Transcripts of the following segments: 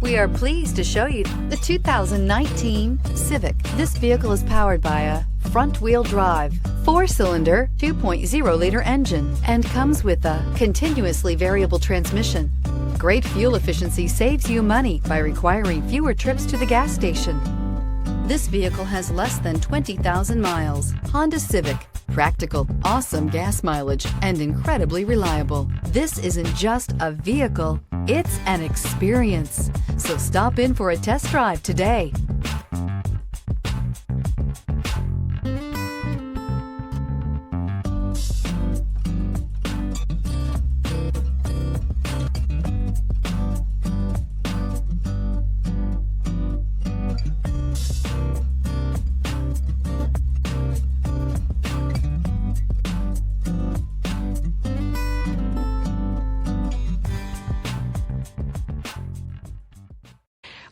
We are pleased to show you the 2019 Civic. This vehicle is powered by a front-wheel drive, 4-cylinder, 2.0-liter engine, and comes with a continuously variable transmission. Great fuel efficiency saves you money by requiring fewer trips to the gas station. This vehicle has less than 20,000 miles. Honda Civic. Practical, awesome gas mileage, and incredibly reliable. This isn't just a vehicle, it's an experience. So stop in for a test drive today.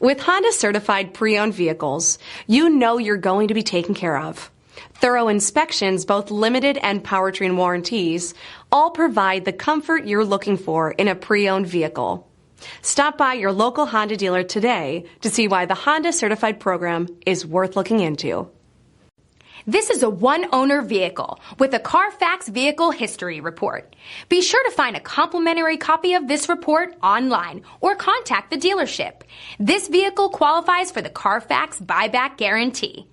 With Honda certified pre-owned vehicles, you know you're going to be taken care of. Thorough inspections, both limited and powertrain warranties, all provide the comfort you're looking for in a pre-owned vehicle. Stop by your local Honda dealer today to see why the Honda certified program is worth looking into. This is a one-owner vehicle with a CARFAX Vehicle History Report. Be sure to find a complimentary copy of this report online or contact the dealership. This vehicle qualifies for the CARFAX Buyback Guarantee.